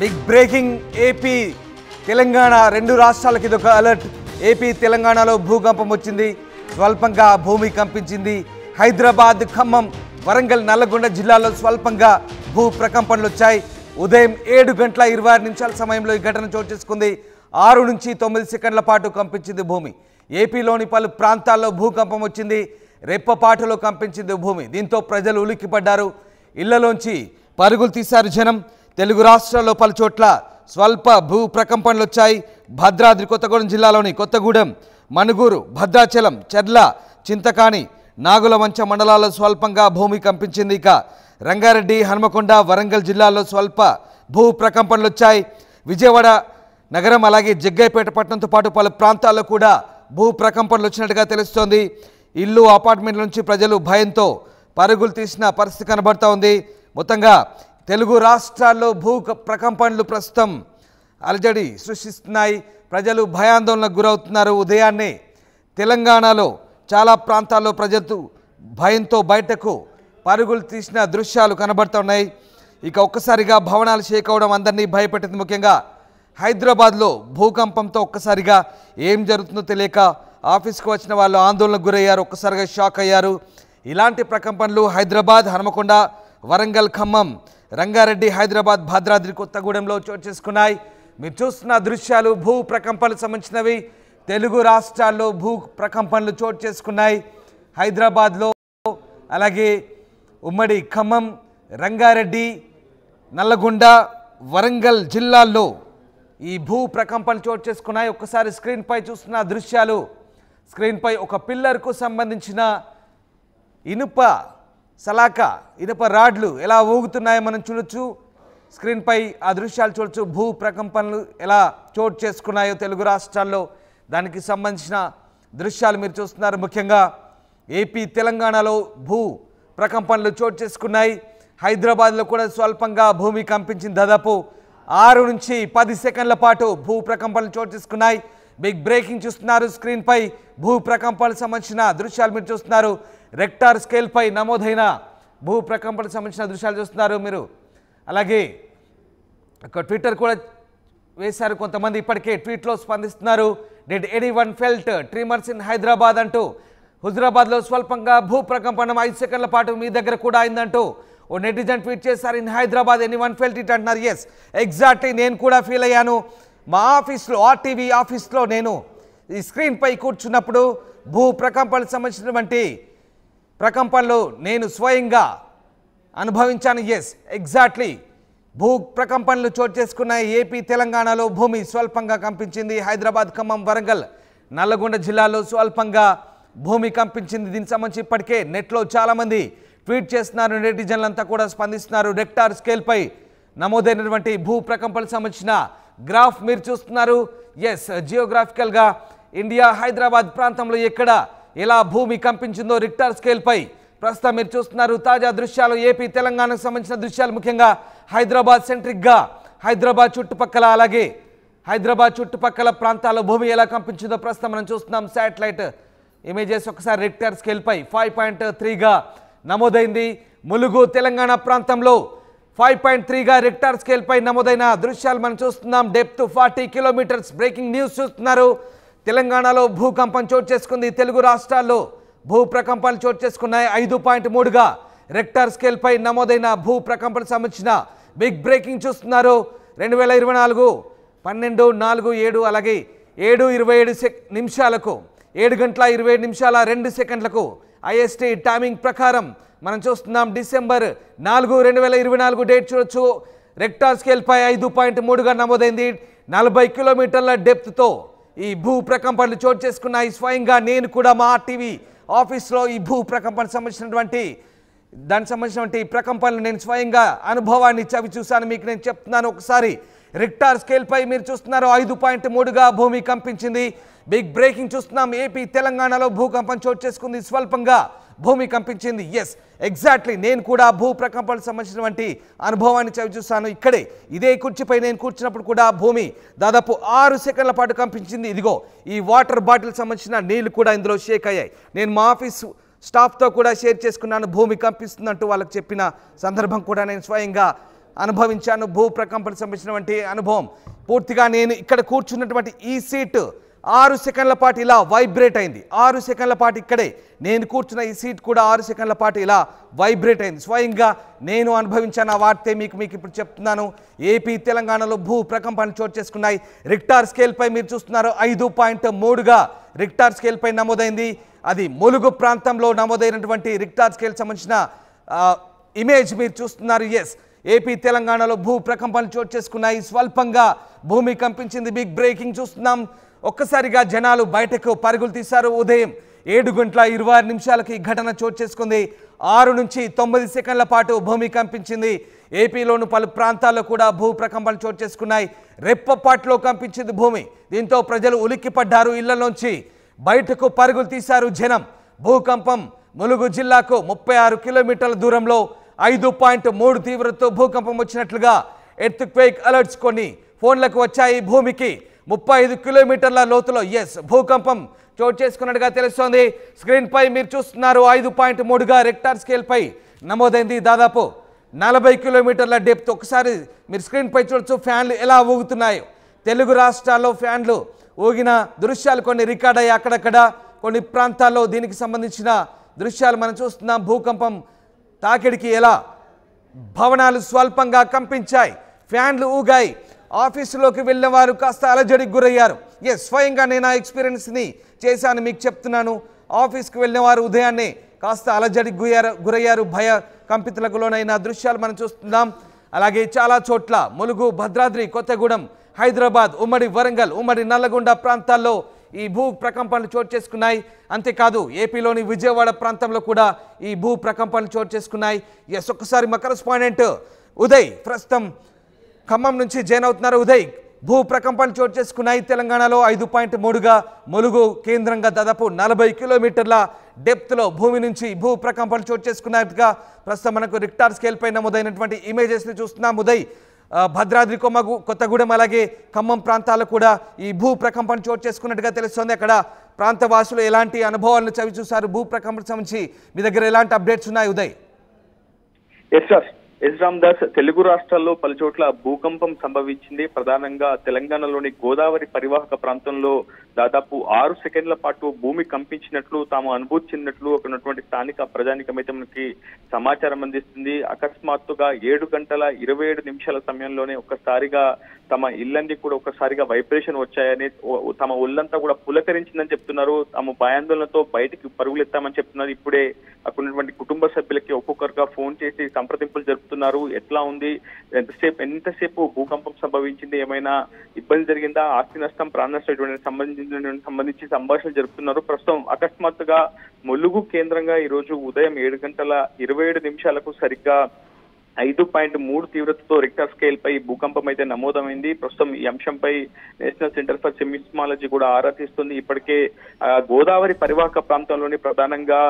Big breaking AP Telangana రెండు రాష్ట్రాలకు ఇదొక అలర్ట్. ఏపీ తెలంగాణలో భూకంపం వచ్చింది, స్వల్పంగా భూమి కంపించింది. హైదరాబాద్, ఖమ్మం, వరంగల్, నల్లగొండ జిల్లాల్లో స్వల్పంగా భూ ప్రకంపనలు వచ్చాయి. ఉదయం 7:26 సమయంలో ఈ ఘటన చోటు చేసుకుంది. 6 నుంచి 9 సెకండ్ల పాటు కంపించింది భూమి. ఏపీలోని పలు ప్రాంతాల్లో భూకంపం వచ్చింది. రెప్పపాటులో కంపించింది భూమి. దీంతో ప్రజలు ఉలిక్కిపడ్డారు, ఇళ్లలోంచి పరుగులు తీశారు జనం. తెలుగు రాష్ట్రాల్లో పలు చోట్ల స్వల్ప భూ ప్రకంపనలు వచ్చాయి. భద్రాద్రి కొత్తగూడెం జిల్లాలోని కొత్తగూడెం, మనుగూరు, భద్రాచలం, చెర్ల, చింతకాని, నాగులవంచ మండలాల్లో స్వల్పంగా భూమి కంపించింది. ఇక రంగారెడ్డి, హనుమకొండ, వరంగల్ జిల్లాల్లో స్వల్ప భూ ప్రకంపనలు వచ్చాయి. విజయవాడ నగరం అలాగే జగ్గైపేట పట్టణంతో పాటు పలు ప్రాంతాల్లో కూడా భూ ప్రకంపనలు వచ్చినట్టుగా తెలుస్తోంది. ఇల్లు, అపార్ట్మెంట్ల నుంచి ప్రజలు భయంతో పరుగులు తీసిన పరిస్థితి కనబడుతూ ఉంది. మొత్తంగా తెలుగు రాష్ట్రాల్లో భూ ప్రకంపనలు ప్రస్తుతం అలజడి సృష్టిస్తున్నాయి. ప్రజలు భయాందోళనకు గురవుతున్నారు. ఉదయాన్నే తెలంగాణలో చాలా ప్రాంతాల్లో ప్రజలు భయంతో బయటకు పరుగులు తీసిన దృశ్యాలు కనబడుతున్నాయి. ఇక ఒక్కసారిగా భవనాలు షేక్ అవడం అందరినీ భయపెట్టింది. ముఖ్యంగా హైదరాబాద్లో భూకంపంతో ఒక్కసారిగా ఏం జరుగుతుందో తెలియక ఆఫీస్కి వచ్చిన వాళ్ళు ఆందోళనకు గురయ్యారు, ఒక్కసారిగా షాక్ అయ్యారు. ఇలాంటి ప్రకంపనలు హైదరాబాద్, హనుమకొండ, వరంగల్, ఖమ్మం, రంగారెడ్డి, హైదరాబాద్, భద్రాద్రి కొత్తగూడెంలో చోటు చేసుకున్నాయి. మీరు చూస్తున్న దృశ్యాలు భూ ప్రకంపనలకు సంబంధించినవి. తెలుగు రాష్ట్రాల్లో భూ ప్రకంపనలు చోటు చేసుకున్నాయి. హైదరాబాద్లో అలాగే ఉమ్మడి ఖమ్మం, రంగారెడ్డి, నల్లగొండ, వరంగల్ జిల్లాల్లో ఈ భూ ప్రకంపనలు చోటు చేసుకున్నాయి. ఒక్కసారి స్క్రీన్పై చూస్తున్న దృశ్యాలు, స్క్రీన్పై ఒక పిల్లర్కు సంబంధించిన ఇనుప సలాక, ఇనుప రాడ్లు ఎలా ఊగుతున్నాయో మనం చూడొచ్చు. స్క్రీన్పై ఆ దృశ్యాలు చూడొచ్చు. భూ ప్రకంపనలు ఎలా చోటు చేసుకున్నాయో తెలుగు రాష్ట్రాల్లో దానికి సంబంధించిన దృశ్యాలు మీరు చూస్తున్నారు. ముఖ్యంగా ఏపీ తెలంగాణలో భూ ప్రకంపనలు చోటు చేసుకున్నాయి. హైదరాబాద్లో కూడా స్వల్పంగా భూమి కంపించింది. దాదాపు 6 నుంచి 10 సెకండ్ల పాటు భూ ప్రకంపనలు చోటు చేసుకున్నాయి. బిగ్ బ్రేకింగ్ చూస్తున్నారు స్క్రీన్పై. భూ ప్రకంపనలకు సంబంధించిన దృశ్యాలు మీరు చూస్తున్నారు. రెక్టార్ స్కేల్పై నమోదైన భూ ప్రకంపనలకు సంబంధించిన దృశ్యాలు చూస్తున్నారు మీరు. అలాగే ఒక ట్విట్టర్ కూడా వేశారు కొంతమంది, ఇప్పటికే ట్వీట్లో స్పందిస్తున్నారు. Did anyone felt tremors in Hyderabad అంటూ. హుజరాబాద్లో స్వల్పంగా భూ ప్రకంపనం 5 సెకండ్ల పాటు మీ దగ్గర కూడా అయిందంటూ ఓ నెటిజన్ ట్వీట్ చేశారు. In Hyderabad anyone felt it అంటున్నారు. ఎస్, ఎగ్జాక్ట్లీ, నేను కూడా ఫీల్ అయ్యాను. మా ఆఫీస్లో, ఆర్టీవీ ఆఫీస్లో నేను ఈ స్క్రీన్పై కూర్చున్నప్పుడు భూ ప్రకంపనలకు సంబంధించినటువంటి ప్రకంపనలు నేను స్వయంగా అనుభవించాను. ఎస్, ఎగ్జాక్ట్లీ, భూ ప్రకంపనలు చోటు చేసుకున్నాయి. ఏపీ తెలంగాణలో భూమి స్వల్పంగా కంపించింది. హైదరాబాద్, ఖమ్మం, వరంగల్, నల్లగొండ జిల్లాలో స్వల్పంగా భూమి కంపించింది. దీనికి సంబంధించి ఇప్పటికే నెట్లో చాలామంది ట్వీట్ చేస్తున్నారు, నెటిజన్లంతా కూడా స్పందిస్తున్నారు. రెక్టార్ స్కేల్పై నమోదైనటువంటి భూ ప్రకంపనలకు సంబంధించిన గ్రాఫ్ మీరు చూస్తున్నారు. ఎస్, జియోగ్రాఫికల్గా ఇండియా హైదరాబాద్ ప్రాంతంలో ఎక్కడ ఎలా భూమి కంపించిందో రెక్టార్ స్కేల్పై ప్రస్తుతం మీరు చూస్తున్నారు. తాజా దృశ్యాలు ఏపీ తెలంగాణకు సంబంధించిన దృశ్యాలు, ముఖ్యంగా హైదరాబాద్ సెంట్రిక్గా హైదరాబాద్ చుట్టుపక్కల అలాగే హైదరాబాద్ చుట్టుపక్కల ప్రాంతాల్లో భూమి ఎలా కంపించిందో ప్రస్తుతం మనం చూస్తున్నాం. శాటిలైట్ ఇమేజెస్ ఒకసారి రెక్టార్ స్కేల్పై 5.3గా నమోదైంది. ములుగు తెలంగాణ ప్రాంతంలో 5.3గా రెక్టార్ స్కేల్పై నమోదైన దృశ్యాలు మనం చూస్తున్నాం. Depth 40 kilometres. బ్రేకింగ్ న్యూస్ చూస్తున్నారు. తెలంగాణలో భూకంపం చోటు చేసుకుంది. తెలుగు రాష్ట్రాల్లో భూ ప్రకంపనలు చోటు చేసుకున్నాయి. 5.3గా రెక్టార్ స్కేల్పై నమోదైన భూ ప్రకంపనకు సంబంధించిన బిగ్ బ్రేకింగ్ చూస్తున్నారు. 2024 12/4/7 అలాగే 7:27 నిమిషాలకు 7:27 ఐఎస్టీ టైమింగ్ ప్రకారం మనం చూస్తున్నాం. డిసెంబర్ 4, 2024 డేట్ చూడొచ్చు. రెక్టార్ స్కేల్పై 5.3గా నమోదైంది. 40 కిలోమీటర్ల డెప్త్తో ఈ భూ ప్రకంపనలు చోటు చేసుకున్నాయి. స్వయంగా నేను కూడా మా టీవీ ఆఫీస్లో ఈ భూ ప్రకంపనకు సంబంధించినటువంటి ప్రకంపనలు నేను స్వయంగా అనుభవాన్ని చవి చూశాను. మీకు నేను చెప్తున్నాను. ఒకసారి రెక్టార్ స్కేల్పై మీరు చూస్తున్నారు. 5.3గా భూమి కంపించింది. బిగ్ బ్రేకింగ్ చూస్తున్నాం. ఏపీ తెలంగాణలో భూకంపం చోటు చేసుకుంది. స్వల్పంగా భూమి కంపించింది. ఎస్, ఎగ్జాక్ట్లీ, నేను కూడా భూ ప్రకంపనకు సంబంధించినటువంటి అనుభవాన్ని చవి చూశాను. ఇక్కడే ఇదే కుర్చీపై నేను కూర్చున్నప్పుడు కూడా భూమి దాదాపు 6 సెకండ్ల పాటు కంపించింది. ఇదిగో ఈ వాటర్ బాటిల్ సంబంధించిన నీళ్లు కూడా ఇందులో షేక్ అయ్యాయి. నేను మా ఆఫీస్ స్టాఫ్తో కూడా షేర్ చేసుకున్నాను. భూమి కంపిస్తుందంటూ వాళ్ళకి చెప్పిన సందర్భం కూడా నేను స్వయంగా అనుభవించాను. భూ ప్రకంపన సంబంధించినటువంటి అనుభవం పూర్తిగా నేను ఇక్కడ కూర్చున్నటువంటి ఈ సీటు 6 సెకండ్ల పాటు ఇలా వైబ్రేట్ అయింది. 6 సెకండ్ల పాటు ఇక్కడే నేను కూర్చున్న ఈ సీట్ కూడా 6 సెకండ్ల పాటు ఇలా వైబ్రేట్ అయింది. స్వయంగా నేను అనుభవించాను. ఆ వార్తే మీకు ఇప్పుడు చెప్తున్నాను. ఏపీ తెలంగాణలో భూ ప్రకంపనలు చోటు చేసుకున్నాయి. రిక్టార్ స్కేల్పై మీరు చూస్తున్నారు 5.3గా రిక్టార్ స్కేల్పై నమోదైంది. అది ములుగు ప్రాంతంలో నమోదైనటువంటి రిక్టార్ స్కేల్ సంబంధించిన ఇమేజ్ మీరు చూస్తున్నారు. ఎస్, ఏపీ తెలంగాణలో భూ ప్రకంపనలు చోటు చేసుకున్నాయి. స్వల్పంగా భూమి కంపించింది. బిగ్ బ్రేకింగ్ చూస్తున్నాం. ఒక్కసారిగా జనాలు బయటకు పరుగులు తీశారు. ఉదయం 7:26 ఈ ఘటన చోటు చేసుకుంది. 6 నుంచి 9 సెకండ్ల పాటు భూమి కంపించింది. ఏపీలోని పలు ప్రాంతాల్లో కూడా భూ ప్రకంపనలు చోటు చేసుకున్నాయి. రెప్పపాట్లో కంపించింది భూమి. దీంతో ప్రజలు ఉలిక్కిపడ్డారు. ఇళ్లలోంచి బయటకు పరుగులు తీశారు జనం. భూకంపం ములుగు జిల్లాకు 36 కిలోమీటర్ల దూరంలో 5.3 తీవ్రతతో భూకంపం వచ్చినట్లుగా ఎర్త్ క్వేక్ అలర్ట్స్ కొన్ని ఫోన్లకు వచ్చాయి. భూమికి 35 కిలోమీటర్ల లోతులో భూకంపం చోటు చేసుకున్నట్టుగా తెలుస్తోంది. స్క్రీన్ పై మీరు చూస్తున్నారు 5.3గా రిక్టార్ స్కేల్ పై నమోదైంది. దాదాపు 40 కిలోమీటర్ల డెప్త్. ఒకసారి మీరు స్క్రీన్ పై చూడొచ్చు ఫ్యాన్లు ఎలా ఊగుతున్నాయో. తెలుగు రాష్ట్రాల్లో ఫ్యాన్లు ఊగిన దృశ్యాలు కొన్ని రికార్డ్ అయ్యాయి. అక్కడక్కడ కొన్ని ప్రాంతాల్లో దీనికి సంబంధించిన దృశ్యాలు మనం చూస్తున్నాం. భూకంపం తాకిడికి ఎలా భవనాలు స్వల్పంగా కంపించాయి, ఫ్యాన్లు ఊగాయి. ఆఫీసులోకి వెళ్ళిన వారు కాస్త అలజడికి గురయ్యారు. స్వయంగా నేను ఆ ఎక్స్పీరియన్స్ని చేశాను, మీకు చెప్తున్నాను. ఆఫీస్కి వెళ్ళిన వారు ఉదయాన్నే కాస్త అలజడికి గురయ్యారు. భయ కంపితులకు లోనైన దృశ్యాలు మనం చూస్తున్నాం. అలాగే చాలా చోట్ల ములుగు, భద్రాద్రి, కొత్తగూడెం, హైదరాబాద్, ఉమ్మడి వరంగల్, ఉమ్మడి నల్లగొండ ప్రాంతాల్లో ఈ భూ ప్రకంపనలు చోటు చేసుకున్నాయి. అంతేకాదు ఏపీలోని విజయవాడ ప్రాంతంలో కూడా ఈ భూ ప్రకంపనలు చోటు చేసుకున్నాయి. ఒక్కసారి మా కరెస్పాండెంట్ ఉదయ్ ప్రస్తుతం ఖమ్మం నుంచి జాయిన్ అవుతున్నారు. ఉదయ్, భూ ప్రకంపనలు చోటు చేసుకున్నాయి తెలంగాణలో 5.3గా ములుగు కేంద్రంగా దాదాపు 40 కిలోమీటర్ల డెప్త్లో భూమి నుంచి భూ ప్రకంపనలు చోటు చేసుకున్నట్టుగా ప్రస్తుతం మనకు రిక్టార్ స్కేల్ పై నమోదైనటువంటి ఇమేజెస్ని చూస్తున్నాం. ఉదయ్, భద్రాద్రి, కొత్తగూడెం అలాగే ఖమ్మం ప్రాంతాల్లో కూడా ఈ భూ ప్రకంపన చోటు చేసుకున్నట్టుగా తెలుస్తోంది. అక్కడ ప్రాంత వాసులు ఎలాంటి అనుభవాలను చవి చూశారు? భూ ప్రకంపన సంబంధించి మీ దగ్గర ఎలాంటి అప్డేట్స్ ఉన్నాయి ఉదయ్? ఎస్ రామ్దాస్, తెలుగు రాష్ట్రాల్లో పలు చోట్ల భూకంపం సంభవించింది. ప్రధానంగా తెలంగాణలోని గోదావరి పరివాహక ప్రాంతంలో దాదాపు 6 సెకండ్ల పాటు భూమి కంపించినట్లు తాము అనుభూతి చెందినట్లు ఉన్నటువంటి స్థానిక ప్రజానికం అయితే మనకి సమాచారం అందిస్తుంది. అకస్మాత్తుగా 7:27 సమయంలోనే ఒక్కసారిగా తమ ఇళ్ళన్నీ కూడా ఒక్కసారిగా వైబ్రేషన్ వచ్చాయని, తమ ఒళ్ళంతా కూడా పులకరించిందని చెప్తున్నారు. తాము భయాందోళనతో బయటికి పరుగులెత్తామని చెప్తున్నారు. ఇప్పుడే అక్కడ ఉన్నటువంటి కుటుంబ సభ్యులకి ఒక్కొక్కరుగా ఫోన్ చేసి సంప్రదింపులు జరుపుతున్నారు. ఎట్లా ఉంది, ఎంతసేపు భూకంపం సంభవించింది, ఏమైనా ఇబ్బంది జరిగిందా, ఆస్తి నష్టం, ప్రాణ నష్టం సంబంధించి సంభాషణలు జరుపుతున్నారు. ప్రస్తుతం అకస్మాత్తుగా ములుగు కేంద్రంగా ఈ రోజు ఉదయం 7:27 సరిగ్గా 5.3 తీవ్రతతో రిక్టర్ స్కేల్ పై భూకంపం అయితే నమోదమైంది. ప్రస్తుతం ఈ అంశంపై నేషనల్ సెంటర్ ఫర్ సెమిస్మాలజీ కూడా ఆరా తీస్తుంది. ఇప్పటికే గోదావరి పరివాహక ప్రాంతంలోని ప్రధానంగా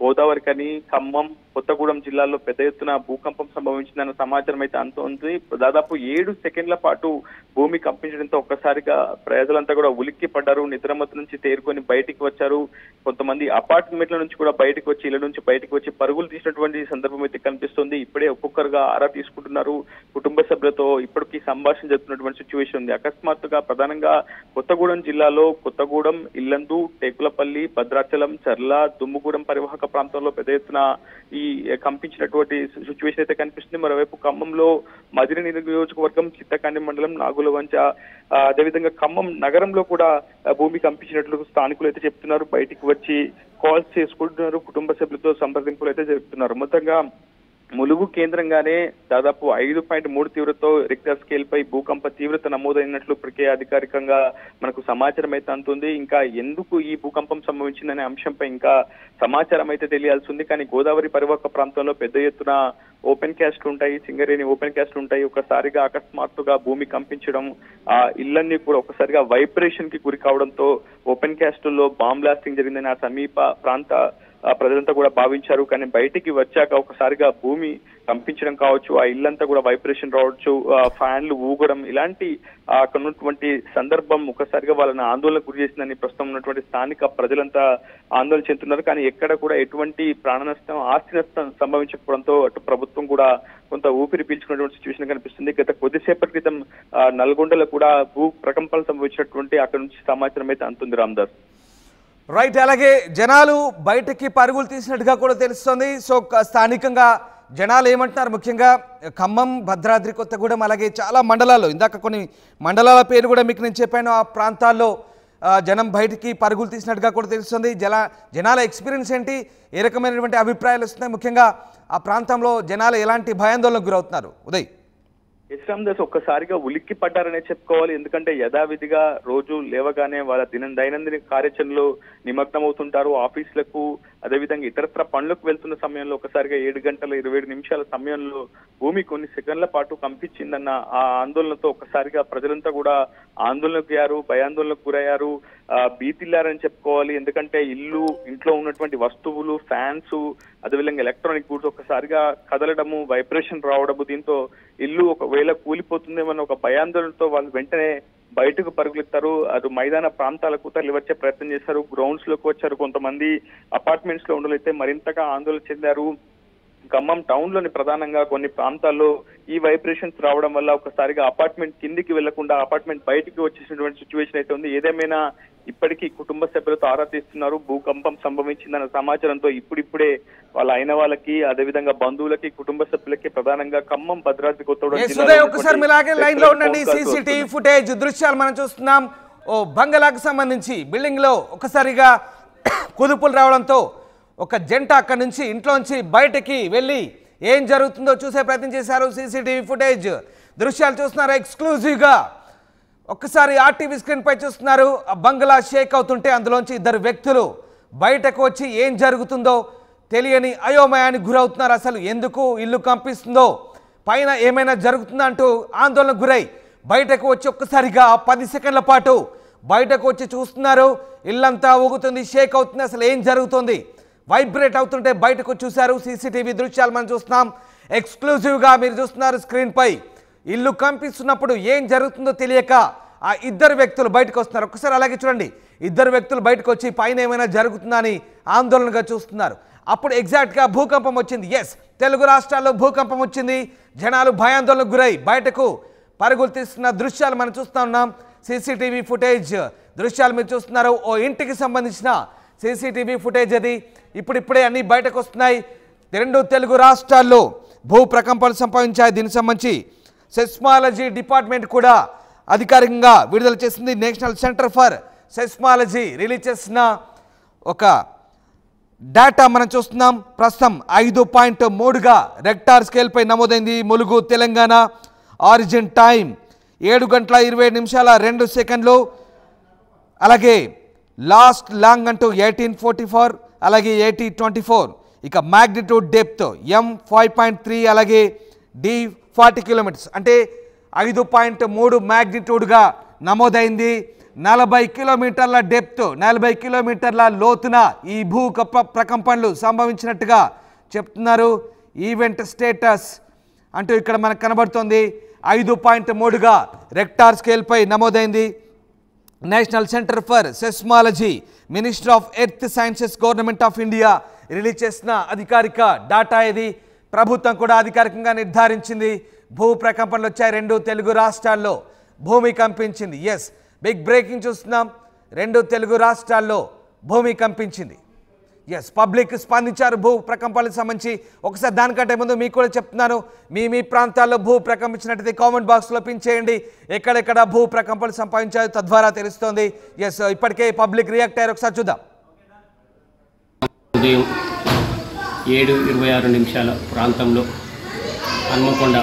గోదావరి కని, ఖమ్మం, కొత్తగూడెం జిల్లాల్లో పెద్ద ఎత్తున భూకంపం సంభవించిందన్న సమాచారం అయితే అందుతోంది. దాదాపు 7 సెకండ్ల పాటు భూమి కంపించడంతో ఒక్కసారిగా ప్రజలంతా కూడా ఉలిక్కి పడ్డారు. నిద్రమత్తు నుంచి తేరుకొని బయటికి వచ్చారు. కొంతమంది అపార్ట్మెంట్ల నుంచి కూడా బయటకు వచ్చి, ఇళ్ల నుంచి బయటకు వచ్చి పరుగులు తీసినటువంటి సందర్భం అయితే కనిపిస్తుంది. ఇప్పుడే ఒక్కొక్కరుగా ఆరా తీసుకుంటున్నారు. కుటుంబ సభ్యులతో ఇప్పటికీ సంభాషణ జరుగుతున్నటువంటి సిచ్యువేషన్ ఉంది. అకస్మాత్తుగా ప్రధానంగా కొత్తగూడెం జిల్లాలో కొత్తగూడెం, ఇల్లందు, టేకులపల్లి, భద్రాచలం, చర్ల, దుమ్ముగూడెం పరివాహక ప్రాంతంలో పెద్ద ఎత్తున ఈ కంపించినటువంటి సిచ్యువేషన్ అయితే కనిపిస్తుంది. మరోవైపు ఖమ్మంలో మదిరి నియోజకవర్గం, చిత్తకాండి మండలం, నాగులవంచ, అదేవిధంగా ఖమ్మం నగరంలో కూడా భూమి కంపించినట్లు స్థానికులు అయితే చెప్తున్నారు. బయటికి వచ్చి కాల్స్ చేసుకుంటున్నారు, కుటుంబ సభ్యులతో సంప్రదింపులు అయితే జరుపుతున్నారు. మొత్తంగా ములుగు కేంద్రంగానే దాదాపు 5.3 తీవ్రతతో రిక్టర్ స్కేల్ పై భూకంప తీవ్రత నమోదైనట్లు ఇప్పటికే అధికారికంగా మనకు సమాచారం అయితే అందుతుంది. ఇంకా ఎందుకు ఈ భూకంపం సంభవించిందనే అంశంపై ఇంకా సమాచారం అయితే తెలియాల్సి ఉంది. కానీ గోదావరి పరివాహక ప్రాంతంలో పెద్ద ఎత్తున ఓపెన్ క్యాస్ట్లు ఉంటాయి, సింగరేణి ఓపెన్ క్యాస్ట్లు ఉంటాయి. ఒకసారిగా అకస్మాత్తుగా భూమి కంపించడం, ఆ ఇళ్లన్నీ కూడా ఒకసారిగా వైబ్రేషన్ కి గురి కావడంతో ఓపెన్ క్యాస్టుల్లో బాంబ్ బ్లాస్టింగ్ జరిగిందని ఆ సమీప ప్రాంత ప్రజలంతా కూడా భావించారు. కానీ బయటికి వచ్చాక ఒకసారిగా భూమి కంపించడం కావచ్చు, ఆ ఇల్లంతా కూడా వైబ్రేషన్ రావచ్చు, ఫ్యాన్లు ఊగడం, ఇలాంటి అక్కడ ఉన్నటువంటి సందర్భం ఒకసారిగా వాళ్ళని ఆందోళనకు గురి చేసిందని ప్రస్తుతం ఉన్నటువంటి స్థానిక ప్రజలంతా ఆందోళన చెందుతున్నారు. కానీ ఎక్కడ కూడా ఎటువంటి ప్రాణ నష్టం, ఆస్తి నష్టం సంభవించకపోవడంతో అటు ప్రభుత్వం కూడా కొంత ఊపిరి పీల్చుకున్నటువంటి సిచ్యువేషన్ కనిపిస్తుంది. గత కొద్దిసేపటి క్రితం నల్గొండలో కూడా భూ ప్రకంపనలు సంభవించినటువంటి అక్కడ నుంచి సమాచారం అయితే అందుతుంది రామ్దాస్. రైట్, అలాగే జనాలు బయటకి పరుగులు తీసినట్టుగా కూడా తెలుస్తుంది. సో స్థానికంగా జనాలు ఏమంటున్నారు, ముఖ్యంగా ఖమ్మం, భద్రాద్రి కొత్తగూడెం, అలాగే చాలా మండలాల్లో, ఇందాక కొన్ని మండలాల పేరు కూడా మీకు నేను చెప్పాను, ఆ ప్రాంతాల్లో జనం బయటికి పరుగులు తీసినట్టుగా కూడా తెలుస్తుంది. జనాల ఎక్స్పీరియన్స్ ఏంటి, ఏ రకమైనటువంటి అభిప్రాయాలు వస్తున్నాయి, ముఖ్యంగా ఆ ప్రాంతంలో జనాలు ఎలాంటి భయాందోళనకు గురవుతున్నారు? ఉదయ్. రామ్దాస్ ఒక్కసారిగా ఉలిక్కి పడ్డారనే చెప్పుకోవాలి. ఎందుకంటే యథావిధిగా రోజు లేవగానే వాళ్ళ దైనందిన కార్యాచరణలో నిమగ్నం అవుతుంటారు. ఆఫీసులకు, అదేవిధంగా ఇతరత్ర పనులకు వెళ్తున్న సమయంలో ఒకసారిగా 7:27 సమయంలో భూమి కొన్ని సెకండ్ల పాటు కంపించిందన్న ఆ ఆందోళనతో ఒక్కసారిగా ప్రజలంతా కూడా ఆందోళనకు గురయ్యారు, భయాందోళనకు గురయ్యారు, భీతిల్లారని చెప్పుకోవాలి. ఎందుకంటే ఇంట్లో ఉన్నటువంటి వస్తువులు, ఫ్యాన్స్, అదేవిధంగా ఎలక్ట్రానిక్ గూడ్స్ ఒక్కసారిగా కదలడము, వైబ్రేషన్ రావడము, దీంతో ఇల్లు ఒకవేళ కూలిపోతుందేమన్న ఒక భయాందోళనతో వాళ్ళు వెంటనే బయటకు పరుగులెత్తారు. అటు మైదాన ప్రాంతాలకు తరలి వచ్చే ప్రయత్నం చేశారు, గ్రౌండ్స్ లోకి వచ్చారు. కొంతమంది అపార్ట్మెంట్స్ లో ఉండలైతే మరింతగా ఆందోళన చెందారు. ఖమ్మం టౌన్ లోని ప్రధానంగా కొన్ని ప్రాంతాల్లో ఈ వైబ్రేషన్స్ రావడం వల్ల ఒకసారిగా అపార్ట్మెంట్ కిందికి వెళ్లకుండా అపార్ట్మెంట్ బయటికి వచ్చేసినటువంటి సిచ్యువేషన్ అయితే ఉంది. ఏదేమైనా ఇప్పటికీ కుటుంబ సభ్యులతో ఆరా తీస్తున్నారు. భూకంపం సంభవించిందన్న సమాచారంతో ఇప్పుడిప్పుడే వాళ్ళ అయిన వాళ్ళకి, అదేవిధంగా బంధువులకి, కుటుంబ సభ్యులకి ప్రధానంగా ఖమ్మం, భద్రాద్రి కొత్తగూడెం ఒకసారి మీలాగే లైన్ లో ఉండండి. సీసీటీవీ ఫుటేజ్ దృశ్యాలు మనం చూస్తున్నాం. ఓ బంగళాకు సంబంధించి బిల్డింగ్ లో ఒకసారిగా కుదుపులు రావడంతో ఒక జంట అక్కడి నుంచి ఇంట్లోంచి బయటకి వెళ్ళి ఏం జరుగుతుందో చూసే ప్రయత్నం చేశారు. సీసీటీవీ ఫుటేజ్ దృశ్యాలు చూస్తున్నారు ఎక్స్క్లూజివ్గా. ఒక్కసారి ఆర్టీవీ స్క్రీన్ పై చూస్తున్నారు. ఆ బంగ్లా షేక్ అవుతుంటే అందులోంచి ఇద్దరు వ్యక్తులు బయటకు వచ్చి ఏం జరుగుతుందో తెలియని అయోమయానికి గురవుతున్నారు. అసలు ఎందుకు ఇల్లు కంపిస్తుందో, పైన ఏమైనా జరుగుతుందా అంటూ ఆందోళనకు గురై బయటకు వచ్చి ఒక్కసారిగా 10 సెకండ్ల పాటు బయటకు వచ్చి చూస్తున్నారు. ఇల్లంతా ఊగుతుంది, షేక్ అవుతుంది. అసలు ఏం జరుగుతుంది, వైబ్రేట్ అవుతుంటే బయటకు చూశారు. సీసీటీవీ దృశ్యాలు మనం చూస్తున్నాం ఎక్స్క్లూజివ్గా. మీరు చూస్తున్నారు స్క్రీన్ పై. ఇల్లు కంపిస్తున్నప్పుడు ఏం జరుగుతుందో తెలియక ఆ ఇద్దరు వ్యక్తులు బయటకు వస్తున్నారు. ఒక్కసారి అలాగే చూడండి, ఇద్దరు వ్యక్తులు బయటకు వచ్చి పైన ఏమైనా జరుగుతుందా అని ఆందోళనగా చూస్తున్నారు. అప్పుడు ఎగ్జాక్ట్గా భూకంపం వచ్చింది. ఎస్, తెలుగు రాష్ట్రాల్లో భూకంపం వచ్చింది. జనాలు భయాందోళనకు గురై బయటకు పరుగులు తీస్తున్న దృశ్యాలు మనం చూస్తూ ఉన్నాం. సీసీటీవీ ఫుటేజ్ దృశ్యాలు మీరు చూస్తున్నారు. ఓ ఇంటికి సంబంధించిన సీసీటీవీ ఫుటేజ్ అది. ఇప్పుడిప్పుడే అన్ని బయటకు వస్తున్నాయి. 2 తెలుగు రాష్ట్రాల్లో భూ ప్రకంపనలు సంభవించాయి. దీనికి సంబంధించి సెస్మాలజీ డిపార్ట్మెంట్ కూడా అధికారికంగా విడుదల చేసింది. National centre for seismology release చేసిన ఒక డేటా మనం చూస్తున్నాం. ప్రస్తుతం 5.3గా రెక్టార్ స్కేల్పై నమోదైంది. ములుగు, తెలంగాణ. Origin time 7:27:02. అలాగే లాస్ట్ లాంగ్ అంటూ 1844, అలాగే 8024. ఇక మ్యాగ్నిట్యూడ్ డెప్త్ M5.3, అలాగే D 40 కిలోమీటర్స్, అంటే 5.3 మ్యాగ్నిట్యూడ్గా నమోదైంది. 40 కిలోమీటర్ల డెప్త్, 40 కిలోమీటర్ల లోతున ఈ భూ ప్రకంపనలు సంభవించినట్టుగా చెప్తున్నారు. ఈవెంట్ స్టేటస్ అంటూ ఇక్కడ మనకు కనబడుతోంది. 5.3గా రెక్టార్ స్కేల్పై నమోదైంది. National centre for seismology, ministry of earth sciences, government of India release చేసిన అధికారిక డాటా ఇది. ప్రభుత్వం కూడా అధికారికంగా నిర్ధారించింది. భూ ప్రకంపనలు వచ్చాయి. 2 తెలుగు రాష్ట్రాల్లో భూమి కంపించింది. ఎస్, బిగ్ బ్రేకింగ్ చూస్తున్నాం. 2 తెలుగు రాష్ట్రాల్లో భూమి కంపించింది. ఎస్, పబ్లిక్ స్పందించారు భూ ప్రకంపనలకు సంబంధించి. ఒకసారి దానికంటే ముందు మీకు కూడా చెప్తున్నాను, మీ ప్రాంతాల్లో భూ ప్రకంపించినట్టయితే కామెంట్ బాక్స్లో పిన్ చేయండి. ఎక్కడెక్కడ భూ ప్రకంపనలు సంభవించాయో తద్వారా తెలుస్తోంది. ఎస్, ఇప్పటికే పబ్లిక్ రియాక్ట్ అయ్యారు. ఒకసారి చూద్దాం. ఉదయం 7:26 ప్రాంతంలో హన్మకొండ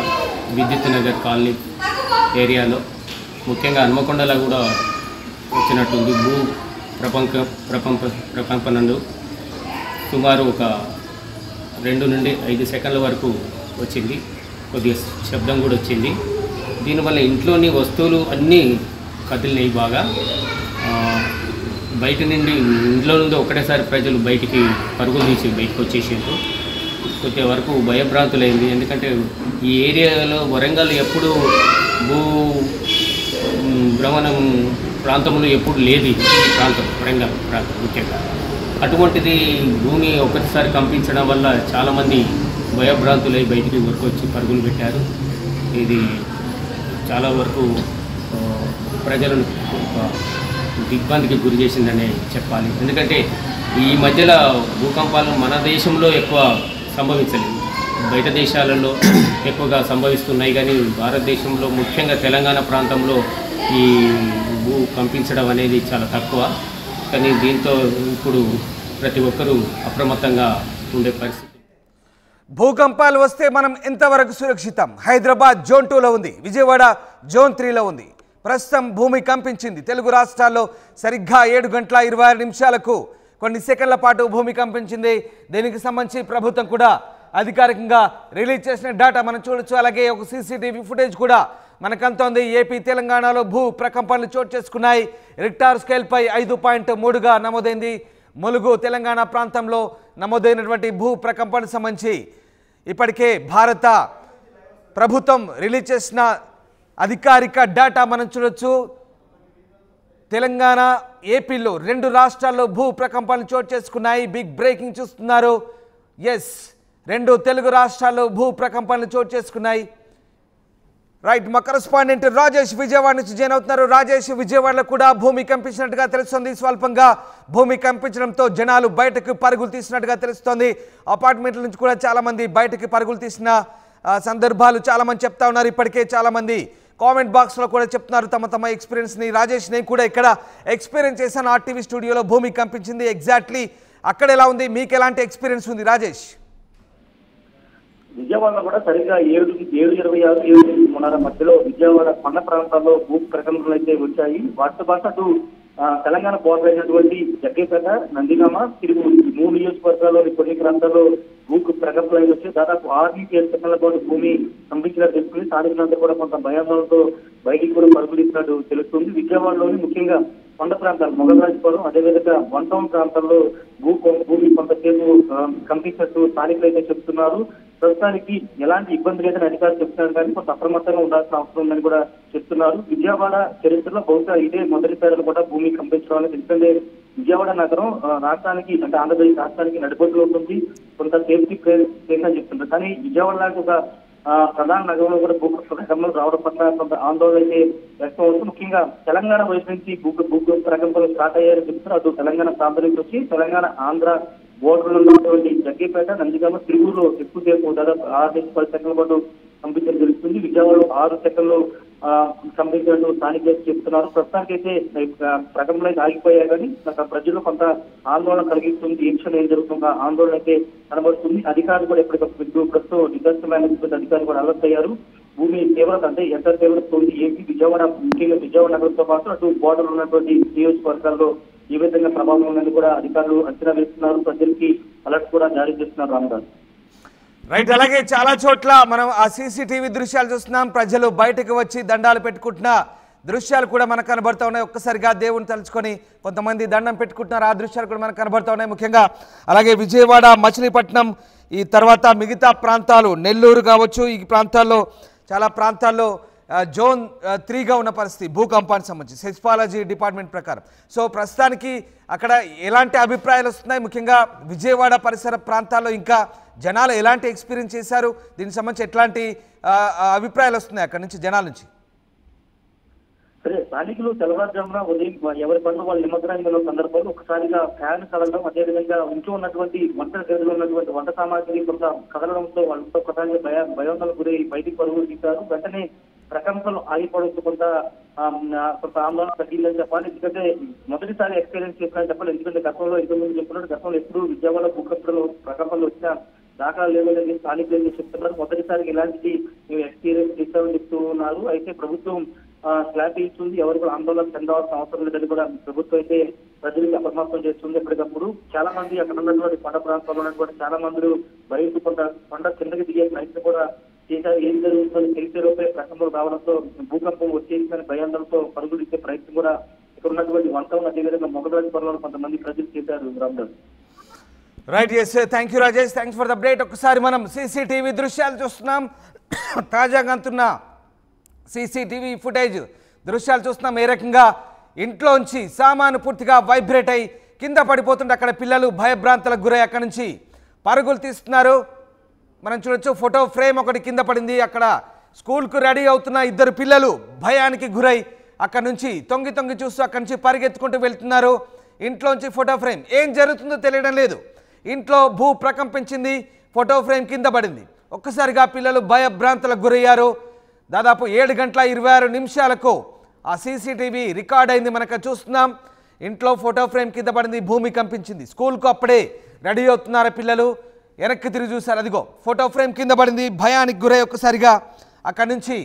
విద్యుత్ నగర్ కాలనీ ఏరియాలో, ముఖ్యంగా హన్మకొండలో కూడా వచ్చినట్టుంది భూ ప్రకంపనలు. సుమారు ఒక 2 నుండి 5 సెకండ్ల వరకు వచ్చింది. కొద్దిగా శబ్దం కూడా వచ్చింది. దీనివల్ల ఇంట్లోని వస్తువులు అన్నీ కదిలినాయి బాగా. బయట నుండి ఇంట్లో నుండి ఒకటేసారి ప్రజలు బయటికి పరుగులు తీసి బయటకు వచ్చేసారు. కొద్ది వరకు భయభ్రాంతులైంది. ఎందుకంటే ఈ ఏరియాలో వరంగల్ ఎప్పుడు భూ భ్రమణం ప్రాంతంలో ఎప్పుడు లేదు. ఈ ప్రాంతం వరంగల్ ప్రాంతం ముఖ్యంగా అటువంటిది భూమి ఒకటిసారి కంపించడం వల్ల చాలామంది భయభ్రాంతులై బయటికి వరకు వచ్చి పరుగులు పెట్టారు. ఇది చాలా వరకు ప్రజలను దిగ్భ్రాంతికి గురి చేసిందనే చెప్పాలి. ఎందుకంటే ఈ మధ్యలో భూకంపాలు మన దేశంలో ఎక్కువ సంభవించలేదు, బయట దేశాలలో ఎక్కువగా సంభవిస్తున్నాయి. కానీ భారతదేశంలో ముఖ్యంగా తెలంగాణ ప్రాంతంలో ఈ భూ కంపించడం అనేది చాలా తక్కువ. కానీ దీంతో ఇప్పుడు ప్రతి ఒక్కరూ అప్రమత్తంగా ఉండే పరిస్థితి. భూకంపాలు వస్తే మనం ఎంతవరకు సురక్షితం? హైదరాబాద్ జోన్ 2లో ఉంది, విజయవాడ జోన్ 3లో ఉంది. ప్రస్తుతం భూమి కంపించింది. తెలుగు రాష్ట్రాల్లో సరిగ్గా 7:26 కొన్ని సెకండ్ల పాటు భూమి కంపించింది. దీనికి సంబంధించి ప్రభుత్వం కూడా అధికారికంగా రిలీజ్ చేసిన డేటా మనం చూడొచ్చు. అలాగే ఒక సీసీటీవీ ఫుటేజ్ కూడా మనకంతోంది. ఏపీ తెలంగాణలో భూ ప్రకంపనలు చోటు చేసుకున్నాయి. రిక్టార్ స్కేల్పై 5.3గా నమోదైంది. ములుగు తెలంగాణ ప్రాంతంలో నమోదైనటువంటి భూ ప్రకంపనకు సంబంధించి ఇప్పటికే భారత ప్రభుత్వం రిలీజ్ చేసిన అధికారిక డేటా మనం చూడొచ్చు. తెలంగాణ ఏపీలో 2 రాష్ట్రాల్లో భూ ప్రకంపనలు చోటు చేసుకున్నాయి. బిగ్ బ్రేకింగ్ చూస్తున్నారు. ఎస్, 2 తెలుగు రాష్ట్రాల్లో భూ ప్రకంపనలు చోటు చేసుకున్నాయి. రైట్, మా కరెస్పాండెంట్ రాజేష్ విజయవాడ నుంచి జాయిన్ అవుతున్నారు. రాజేష్, విజయవాడలో కూడా భూమి కంపించినట్టుగా తెలుస్తోంది. స్వల్పంగా భూమి కంపించడంతో జనాలు బయటకు పరుగులు తీసినట్టుగా తెలుస్తోంది. అపార్ట్మెంట్ల నుంచి కూడా చాలామంది బయటకు పరుగులు తీసిన సందర్భాలు చాలామంది చెప్తా ఉన్నారు. ఇప్పటికే చాలామంది కామెంట్ బాక్స్లో కూడా చెప్తున్నారు తమ ఎక్స్పీరియన్స్ని. రాజేష్, నేను కూడా ఇక్కడ ఎక్స్పీరియన్స్ చేశాను. ఆర్టీవీ స్టూడియోలో భూమి కంపించింది. ఎగ్జాక్ట్లీ అక్కడ ఎలా ఉంది, మీకు ఎలాంటి ఎక్స్పీరియన్స్ ఉంది రాజేష్? విజయవాడలో కూడా సరిగ్గా 7:26, 7:30 మధ్యలో విజయవాడ కొండ ప్రాంతాల్లో భూ ప్రకంపనలు అయితే వచ్చాయి. వాటితో పాటు అటు తెలంగాణ బోర్డర్ అయినటువంటి జగ్గేపేట, నందిగామ, తిరుగు 3 నియోజకవర్గాల్లోని కొన్ని ప్రాంతాల్లో భూ ప్రకంపనలు వచ్చి దాదాపు 6-7 సెకండ్ల పాటు భూమి కంపించినట్టు తెలుస్తుంది. స్థానికులంతా కూడా కొంత భయాందోళనతో బయటికి కూడా పరుగులిస్తున్నట్టు తెలుస్తుంది. విజయవాడలోని ముఖ్యంగా కొండ ప్రాంతాలు, మొగరాజపురం, అదేవిధంగా వన్ టౌన్ ప్రాంతాల్లో భూమి కొంతసేపు కంపించినట్టు స్థానికులు అయితే చెప్తున్నారు. ప్రస్తుతానికి ఎలాంటి ఇబ్బంది లేదని అధికారులు చెప్తున్నారు, కానీ కొంత అప్రమత్తంగా ఉండాల్సిన అవసరం ఉందని కూడా చెప్తున్నారు. విజయవాడ చరిత్రలో బహుశా ఇదే మొదటిసారి కూడా భూమి కంపించడం అనేది. ఎందుకంటే విజయవాడ నగరం రాష్ట్రానికి, అంటే ఆంధ్రప్రదేశ్ రాష్ట్రానికి నడిబొడ్డులో ఉంటుంది, కొంత సేఫ్టీ ప్లేస్ అని చెప్తుంటారు. కానీ విజయవాడ లాంటి ఒక ప్రధాన నగరంలో కూడా భూ ప్రకంపనలు రావడం పట్ల కొంత ఆందోళన అయితే వ్యక్తం అవుతుంది. ముఖ్యంగా తెలంగాణ వైపు నుంచి భూ ప్రకంపనలు స్టార్ట్ అయ్యారని చెప్తున్నారు. అటు తెలంగాణ ప్రాంతం నుంచి వచ్చి తెలంగాణ ఆంధ్ర బోర్డర్లో ఉన్నటువంటి జగ్గేపేట, నందిగామ, తిరుగులో ఎక్కువసేపు దాదాపు 6-10 సెకండ్ల పాటు కంపించడం జరుగుతుంది. విజయవాడలో 6 సెకండ్లు కంపించినట్టు స్థానికులు చెప్తున్నారు. ప్రస్తుతానికైతే ప్రకంపనలు అయితే ఆగిపోయాయి, కానీ ప్రజల్లో కొంత ఆందోళన కలిగిస్తుంది. ఏ క్షణం ఏం జరుగుతుందో ఆందోళన అయితే కనబడుతుంది. అధికారులు కూడా ఎప్పటికప్పుడు ప్రస్తుతం డిజాస్టర్ మేనేజ్మెంట్ అధికారులు కూడా అలర్ట్ అయ్యారు. భూమి తీవ్రత, అంటే ఎంత తీవ్రత ఉంది ఏపీ విజయవాడ, ముఖ్యంగా విజయవాడ నగరంతో పాటు అటు బోర్డర్ ఉన్నటువంటి నియోజకవర్గాల్లో ఈ విధంగా ప్రభావం ఉందని కూడా అధికారులు అంచనా వేస్తున్నారు. ప్రజలకి అలర్ట్ కూడా జారీ చేస్తున్నారు. రామదాస్, రైట్, అలాగే చాలా చోట్ల మనం ఆ సీసీటీవీ దృశ్యాలు చూస్తున్నాం. ప్రజలు బయటకు వచ్చి దండాలు పెట్టుకుంటున్న దృశ్యాలు కూడా మనకు కనబడుతూ ఉన్నాయి. ఒక్కసారిగా దేవుని తలుచుకొని కొంతమంది దండం పెట్టుకుంటున్నారు. ఆ దృశ్యాలు కూడా మనకు కనబడుతూ ఉన్నాయి. ముఖ్యంగా అలాగే విజయవాడ, మచిలీపట్నం, ఈ తర్వాత మిగతా ప్రాంతాలు, నెల్లూరు కావచ్చు, ఈ ప్రాంతాల్లో చాలా ప్రాంతాల్లో జోన్ 3గా ఉన్న పరిస్థితి భూకంపానికి సంబంధించి సెస్మాలజీ డిపార్ట్మెంట్ ప్రకారం. సో ప్రస్తుతానికి అక్కడ ఎలాంటి అభిప్రాయాలు వస్తున్నాయి? ముఖ్యంగా విజయవాడ పరిసర ప్రాంతాల్లో ఇంకా జనాలు ఎలాంటి ఎక్స్పీరియన్స్ చేశారు? దీనికి సంబంధించి ఎట్లాంటి అభిప్రాయాలు వస్తున్నాయి అక్కడ నుంచి జనాల నుంచి? సరే, స్థానికులు తెల్లవారుజామున ఉదయం ఎవరి పనులు వాళ్ళు నిమగ్నంగా ఉన్న సందర్భంలో ఒకసారిగా ఫ్యాన్ కదలడం, అదేవిధంగా ఇంట్లో ఉన్నటువంటి వంట గదిలో ఉన్నటువంటి వంట సామాగ్రి కొంత కదలడంతో వాళ్ళతో ఒకసారిగా భయాందోళనకు గురి బయటికి పరుగులు తీశారు. వెంటనే ప్రకంపనలు ఆగిపోవడంతో కొంత ఆందోళన తగ్గిందని చెప్పాలి. ఎందుకంటే మొదటిసారి ఎక్స్పీరియన్స్ చేస్తానని చెప్పాలి. ఎందుకంటే గతంలో ఇంతకుముందు చెప్పినట్టు గతంలో ఎప్పుడు విజయవాడ ప్రకంపనలు వచ్చిన దాఖలా లేవని స్థానికులు చెప్తున్నారు. మొదటిసారి ఇలాంటి ఎక్స్పీరియన్స్ చేస్తామని చెప్తూ ఉన్నారు. అయితే ప్రభుత్వం క్లారిటీ ఇస్తుంది, ఎవరు కూడా ఆందోళన చెందాల్సిన అవసరం లేదని కూడా ప్రభుత్వం అయితే ప్రజలకు అప్రమత్తం చేస్తుంది. ఎప్పటికప్పుడు చాలా మంది అక్కడ ఉన్నటువంటి కొండ ప్రాంతాల్లో ఉన్నటువంటి చాలా మంది బయట కొండ కిందకి దిగే ప్రయత్నం కూడా చేశారు. ఏం జరుగుతుందని తెలిసే లోపే ప్రకంపనలు రావడంతో భూకంపం వచ్చేసిందని భయాందోళనతో పరుగులు ఇచ్చే ప్రయత్నం కూడా ఇక్కడ ఉన్నటువంటి 1 టౌన్ అదేవిధంగా మొగరాజపురంలో కొంతమంది ప్రజలు చేశారు. Ramdas. Right, yes, thank you Rajesh, thanks for the update. ఒకసారి మనం సీసీటీవీ దృశ్యాలు చూస్తున్నాం. తాజాగా అంటున్న సీసీటీవీ ఫుటేజ్ దృశ్యాలు చూస్తున్నాం. ఏ రకంగా ఇంట్లోంచి సామాను పూర్తిగా వైబ్రేట్ అయి కింద పడిపోతుంటే అక్కడ పిల్లలు భయభ్రాంతులకు గురై అక్కడ నుంచి పరుగులు తీస్తున్నారు. మనం చూడొచ్చు, ఫోటో ఫ్రేమ్ ఒకటి కింద పడింది. అక్కడ స్కూల్కు రెడీ అవుతున్న 2 పిల్లలు భయానికి గురై అక్కడ నుంచి తొంగి తొంగి చూస్తూ అక్కడి నుంచి పరిగెత్తుకుంటూ వెళ్తున్నారు. ఇంట్లోంచి ఫోటో ఫ్రేమ్ ఏం జరుగుతుందో తెలియడం లేదు. ఇంట్లో భూ ప్రకంపించింది, ఫోటో ఫ్రేమ్ కింద పడింది. ఒక్కసారిగా పిల్లలు భయభ్రాంతులకు గురయ్యారు. దాదాపు 7:26 ఆ సీసీటీవీ రికార్డ్ అయింది. మనకు చూస్తున్నాం, ఇంట్లో ఫోటో ఫ్రేమ్ కింద పడింది, భూమి కంపించింది. స్కూల్కు అప్పుడే రెడీ అవుతున్నారు పిల్లలు. వెనక్కి తిరిగి చూశారు, అదిగో ఫోటో ఫ్రేమ్ కింద పడింది. భయానికి గురై ఒక్కసారిగా అక్కడి నుంచి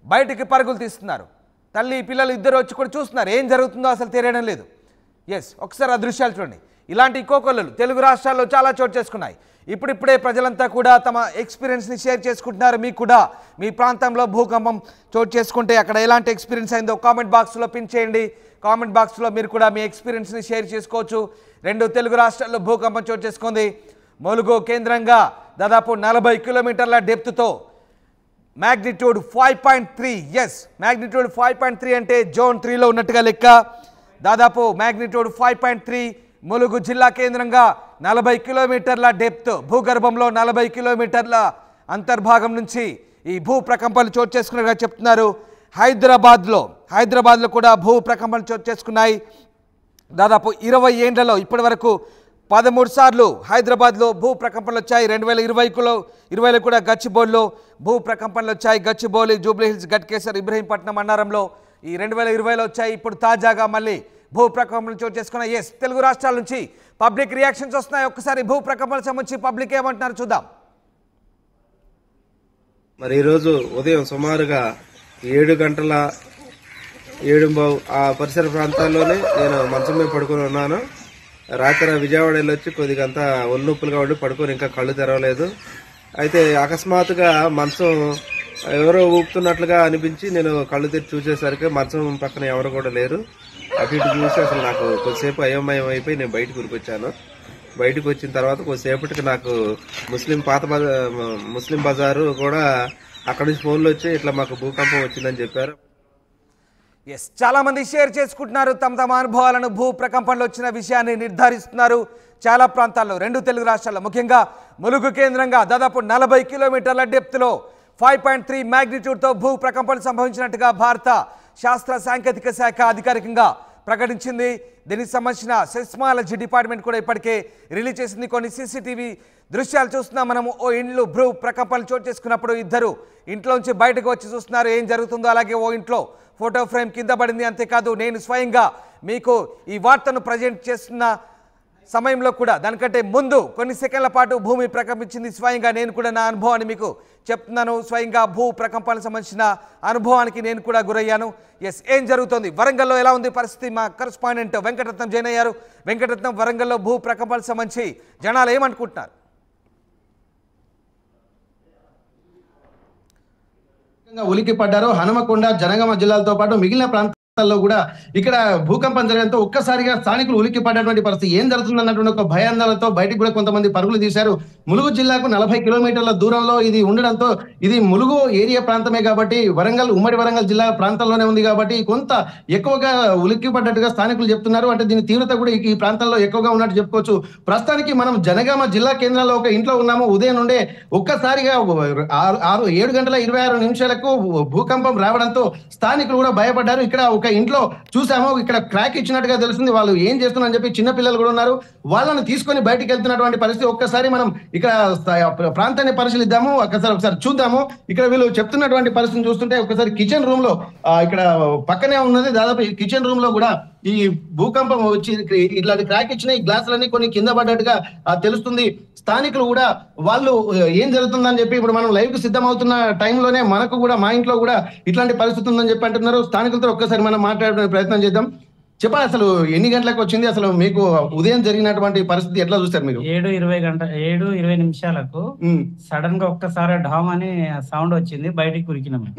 బయటికి పరుగులు తీస్తున్నారు. తల్లి పిల్లలు ఇద్దరు వచ్చి కూడా చూస్తున్నారు, ఏం జరుగుతుందో అసలు తెలియడం లేదు. ఎస్, ఒకసారి ఆ దృశ్యాలు చూడండి. ఇలాంటి కోకొల్లలు తెలుగు రాష్ట్రాల్లో చాలా చోటు చేసుకున్నాయి. ఇప్పుడిప్పుడే ప్రజలంతా కూడా తమ ఎక్స్పీరియన్స్ని షేర్ చేసుకుంటున్నారు. మీకు కూడా మీ ప్రాంతంలో భూకంపం చోటు చేసుకుంటే అక్కడ ఎలాంటి ఎక్స్పీరియన్స్ అయిందో కామెంట్ బాక్స్లో పిన్ చేయండి. కామెంట్ బాక్స్లో మీరు కూడా మీ ఎక్స్పీరియన్స్ని షేర్ చేసుకోవచ్చు. 2 తెలుగు రాష్ట్రాల్లో భూకంపం చోటు చేసుకుంది. ములుగు కేంద్రంగా దాదాపు 40 కిలోమీటర్ల డెప్త్తో మ్యాగ్నిట్యూడ్ 5.3. ఎస్, మ్యాగ్నిట్యూడ్ 5.3 అంటే జోన్ 3లో ఉన్నట్టుగా లెక్క. దాదాపు మ్యాగ్నిట్యూడ్ 5.3 ములుగు జిల్లా కేంద్రంగా 40 కిలోమీటర్ల డెప్త్, భూగర్భంలో 40 కిలోమీటర్ల అంతర్భాగం నుంచి ఈ భూ ప్రకంపనలు చోటు చేసుకున్నట్టుగా చెప్తున్నారు. హైదరాబాద్లో కూడా భూ ప్రకంపనలు చోటు చేసుకున్నాయి. దాదాపు 20 ఏండ్లలో ఇప్పటి వరకు 13 సార్లు హైదరాబాద్లో భూ ప్రకంపనలు వచ్చాయి. 2020లో కూడా గచ్చిబౌలిలో భూ ప్రకంపనలు వచ్చాయి. గచ్చిబౌలి, జూబ్లీహిల్స్, గట్కేసర్, ఇబ్రహీంపట్నం, అన్నారంలో ఈ 2020లో వచ్చాయి. ఇప్పుడు తాజాగా మళ్ళీ భూ ప్రకంపనలు చోటు చేసుకున్నాయి. ఎస్, తెలుగు రాష్ట్రాల నుంచి పబ్లిక్ రియాక్షన్స్ వస్తున్నాయి. ఒక్కసారి భూ ప్రకంపనలకు సంబంధించి పబ్లిక్ ఏమంటున్నారు చూద్దాం. మరి ఈరోజు ఉదయం సుమారుగా 7:07 ఆ పరిసర ప్రాంతాల్లోనే నేను మంచం మీద పడుకొని ఉన్నాను. రాత్రి విజయవాడ వెళ్ళొచ్చి కొద్దిగా అంతా ఒళ్ళొప్పులుగా ఉండి పడుకొని ఇంకా కళ్ళు తెరవలేదు. అయితే అకస్మాత్తుగా మంచం ఎవరో ఊపుతున్నట్లుగా అనిపించి నేను కళ్ళు తెరిచి చూసేసరికి మంచం పక్కన ఎవరు కూడా లేరు. అటు ఇటు చూసి అసలు నాకు కొద్దిసేపు అయోమయం అయిపోయి నేను బయటకు ఉరికొచ్చాను. బయటకు వచ్చిన తర్వాత కొద్దిసేపటికి నాకు ముస్లిం బజారు కూడా అక్కడి నుంచి ఫోన్లు వచ్చి ఇట్లా మాకు భూకంపం వచ్చిందని చెప్పారు. ఎస్, చాలా మంది షేర్ చేసుకుంటున్నారు తమ అనుభవాలను. భూ ప్రకంపనలు వచ్చిన విషయాన్ని నిర్ధారిస్తున్నారు. చాలా ప్రాంతాల్లో 2 తెలుగు రాష్ట్రాల్లో ముఖ్యంగా ములుగు కేంద్రంగా దాదాపు 40 కిలోమీటర్ల డెప్త్లో 5.3 మ్యాగ్నిట్యూడ్తో భూ ప్రకంపనలు సంభవించినట్టుగా భారత శాస్త్ర సాంకేతిక శాఖ అధికారికంగా ప్రకటించింది. దీనికి సంబంధించిన సెస్మాలజీ డిపార్ట్మెంట్ కూడా ఇప్పటికే రిలీజ్ చేసింది. కొన్ని సీసీటీవీ దృశ్యాలు చూస్తున్నాం మనము. ఓ ఇండ్లు భూ ప్రకంపనలు చోటు చేసుకున్నప్పుడు 2 ఇంట్లోంచి బయటకు వచ్చి చూస్తున్నారు ఏం జరుగుతుందో. అలాగే ఓ ఇంట్లో ఫోటో ఫ్రేమ్ కింద పడింది. అంతేకాదు, నేను స్వయంగా మీకు ఈ వార్తను ప్రజెంట్ చేస్తున్న సమయంలో కూడా దానికంటే ముందు కొన్ని సెకండ్ల పాటు భూమి ప్రకంపించింది. స్వయంగా నేను కూడా నా అనుభవాన్ని మీకు చెప్తున్నాను. స్వయంగా భూ ప్రకంపనకు సంబంధించిన అనుభవానికి నేను కూడా గురయ్యాను. ఎస్, ఏం జరుగుతుంది వరంగల్లో, ఎలా ఉంది పరిస్థితి? మా కరెస్పాండెంట్ వెంకటరత్నం జాయిన్ అయ్యారు. వెంకటరత్నం, వరంగల్లో భూ ప్రకంపనకు సంబంధించి జనాలు ఏమనుకుంటున్నారు? ఉలికి పడ్డారు. హనుమకొండ, జనగామ జిల్లాలతో పాటు మిగిలిన ప్రాంతాల్లో కూడా ఇక్కడ భూకంపం జరగడంతో ఒక్కసారిగా స్థానికులు ఉలికి పడ్డటువంటి పరిస్థితి. ఏం జరుగుతుందన్నటువంటి ఒక భయాందోళనతో బయటికి కూడా కొంతమంది పరుగులు తీశారు. ములుగు జిల్లాకు 40 కిలోమీటర్ల దూరంలో ఇది ఉండడంతో, ఇది ములుగు ఏరియా ప్రాంతమే కాబట్టి, ఉమ్మడి వరంగల్ జిల్లా ప్రాంతంలోనే ఉంది కాబట్టి కొంత ఎక్కువగా ఉలిక్కి పడ్డట్టుగా స్థానికులు చెప్తున్నారు. అంటే దీని తీవ్రత కూడా ఈ ప్రాంతంలో ఎక్కువగా ఉన్నట్టు చెప్పుకోవచ్చు. ప్రస్తుతానికి మనం జనగామ జిల్లా కేంద్రంలో ఒక ఇంట్లో ఉన్నాము. ఉదయం నుండే ఒక్కసారిగా 7:26 భూకంపం రావడంతో స్థానికులు కూడా భయపడ్డారు. ఇక్కడ ఒక ఇంట్లో చూసాము, ఇక్కడ క్రాక్ ఇచ్చినట్టుగా తెలుస్తుంది. వాళ్ళు ఏం చేస్తున్నారని చెప్పి చిన్న పిల్లలు కూడా ఉన్నారు. వాళ్ళని తీసుకొని బయటికి వెళ్తున్నటువంటి పరిస్థితి. ఒక్కసారి మనం ఇక్కడ ప్రాంతాన్ని పరిశీలిద్దాము, ఒకసారి చూద్దాము. ఇక్కడ వీళ్ళు చెప్తున్నటువంటి పరిస్థితిని చూస్తుంటే ఒకసారి కిచెన్ రూమ్ లో ఇక్కడ పక్కనే ఉన్నది. దాదాపు కిచెన్ రూమ్ లో కూడా ఈ భూకంపం వచ్చి ఇట్లాంటి క్రాక్ ఇచ్చిన ఈ గ్లాసులన్నీ కొన్ని కింద పడ్డట్టుగా తెలుస్తుంది. స్థానికులు కూడా వాళ్ళు ఏం జరుగుతుందని చెప్పి ఇప్పుడు మనం లైవ్ కు సిద్ధమవుతున్న టైంలోనే మనకు కూడా మా ఇంట్లో కూడా ఇట్లాంటి పరిస్థితి ఉందని చెప్పి అంటున్నారు. స్థానికులతో ఒక్కసారి మనం మాట్లాడే ప్రయత్నం చేద్దాం. చెప్పండి, అసలు ఎన్ని గంటలకు వచ్చింది? అసలు మీకు ఉదయం జరిగినటువంటి పరిస్థితి ఎట్లా చూస్తారు మీరు? 7:20 సడన్ గా ఒక్కసారి డామ్ అని సౌండ్ వచ్చింది. బయటికి ఉరికినాము.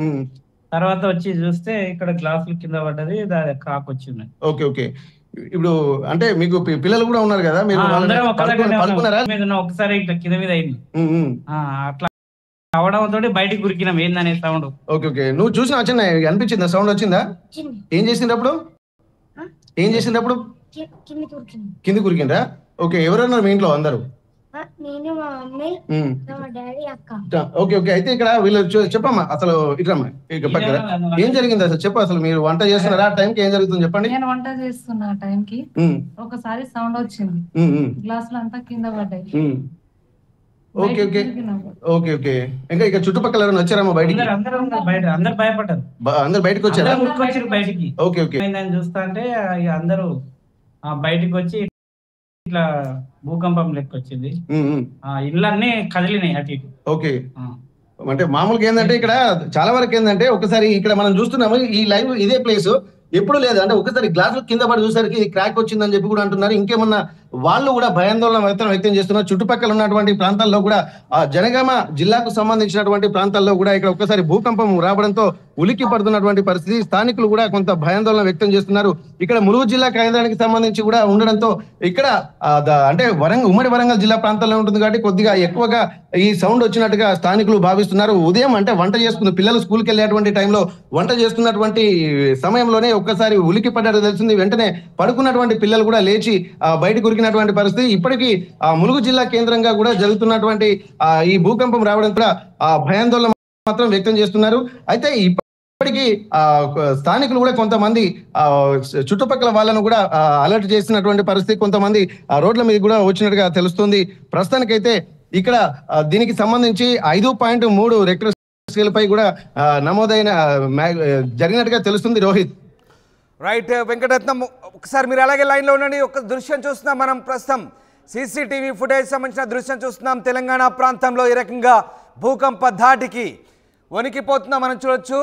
తర్వాత వచ్చి చూస్తే ఇక్కడ గ్లాసులు కింద పడ్డది, దాని క్రాక్ వచ్చింది. Okay okay. ఇప్పుడు అంటే మీకు పిల్లలు కూడా ఉన్నారు కదా, మీరు అందరం ఒక దగ్గరనే పడుకున్నారా? ఒకసారి ఇట్లా కింద మీద అయింది. అట్లా అవడంతో బయటికి గురికినాం ఏందనే సౌండ్. Okay okay. నువ్వు చూసిన వచ్చిందా, అనిపించిందా, సౌండ్ వచ్చిందా? ఏం చేసిండ్రప్పుడు? కింది కురికిండ్రా? ఓకే. ఎవరన్నారు మీ ఇంట్లో అందరూ? Okay okay. అయితే ఇక్కడ వీళ్ళు చెప్పమ్మా, అసలు ఇట్లమ్మా ఇక పక్కన ఏం జరిగింది అసలు చెప్పు. అసలు మీరు వంట చేస్తున్నారా ఆ టైంకి, ఏం జరుగుతుంది చెప్పండి. నేను వంట చేస్తున్నా టైంకి ఒకసారి సౌండ్ వచ్చింది, గ్లాసులు అంతా కింద పడ్డాయి. Okay okay okay okay. ఇంకా ఇక చుట్టుపక్కల ఎవరైనా వచ్చారమ్మా బయటికి? అందరు భయపడ్డారు, అందరు బయటకు వచ్చారా? బయటికి. Okay okay. చూస్తా అంటే అందరూ బయటికి వచ్చి ఇట్లా భూకంపం లెక్క వచ్చింది, ఇళ్ళన్నీ కదిలినాయి అటు ఇటు. ఓకే. అంటే మామూలుగా ఏంటంటే ఇక్కడ చాలా వరకు ఏంటంటే ఒకసారి ఇక్కడ మనం చూస్తున్నాము ఈ లైవ్ ఇదే ప్లేస్ ఎప్పుడు లేదు అంటే ఒకసారి గ్లాసులు కింద పడి చూసరికి క్రాక్ వచ్చిందని చెప్పి కూడా అంటున్నారు. ఇంకేమన్నా వాళ్ళు కూడా భయాందోళన వ్యక్తం చేస్తున్నారు. చుట్టుపక్కల ఉన్నటువంటి ప్రాంతాల్లో కూడా జనగామ జిల్లాకు సంబంధించినటువంటి ప్రాంతాల్లో కూడా ఇక్కడ ఒక్కసారి భూకంపం రావడంతో ఉలిక్కి పడుతున్నటువంటి పరిస్థితి. స్థానికులు కూడా కొంత భయాందోళన వ్యక్తం చేస్తున్నారు. ఇక్కడ ములుగు జిల్లా కేంద్రానికి సంబంధించి కూడా ఉండడంతో ఇక్కడ అంటే ఉమ్మడి వరంగల్ జిల్లా ప్రాంతాల్లో ఉంటుంది కాబట్టి కొద్దిగా ఎక్కువగా ఈ సౌండ్ వచ్చినట్టుగా స్థానికులు భావిస్తున్నారు. ఉదయం అంటే వంట చేసుకున్న పిల్లలు స్కూల్కి వెళ్ళేటువంటి టైంలో వంట చేస్తున్నటువంటి సమయంలోనే ఒక్కసారి ఉలికి పడ్డారు తెలిసింది. వెంటనే పడుకున్నటువంటి పిల్లలు కూడా లేచి బయటకు ఉరికినటువంటి పరిస్థితి. ఇప్పటికీ ములుగు జిల్లా కేంద్రంగా కూడా జరుగుతున్నటువంటి ఈ భూకంపం రావడం కూడా భయాందోళన మాత్రం వ్యక్తం చేస్తున్నారు. అయితే ఇప్పటికీ స్థానికులు కూడా కొంతమంది చుట్టుపక్కల వాళ్ళను కూడా అలర్ట్ చేసినటువంటి పరిస్థితి, కొంతమంది రోడ్ల మీద కూడా వచ్చినట్టుగా తెలుస్తుంది. ప్రస్తుతానికైతే ఇక్కడ దీనికి సంబంధించి 5.3 రెక్టర్ స్కేల్ పై కూడా నమోదైన జరిగినట్టుగా తెలుస్తుంది. రోహిత్. రైట్ వెంకటరత్నం, ఒకసారి మీరు అలాగే లైన్లో ఉండండి. ఒక దృశ్యం చూస్తున్నాం మనం ప్రస్తుతం, సీసీటీవీ ఫుటేజ్ సంబంధించిన దృశ్యం చూస్తున్నాం. తెలంగాణ ప్రాంతంలో ఈ రకంగా భూకంప ధాటికి వణికిపోతున్నాం మనం చూడొచ్చు.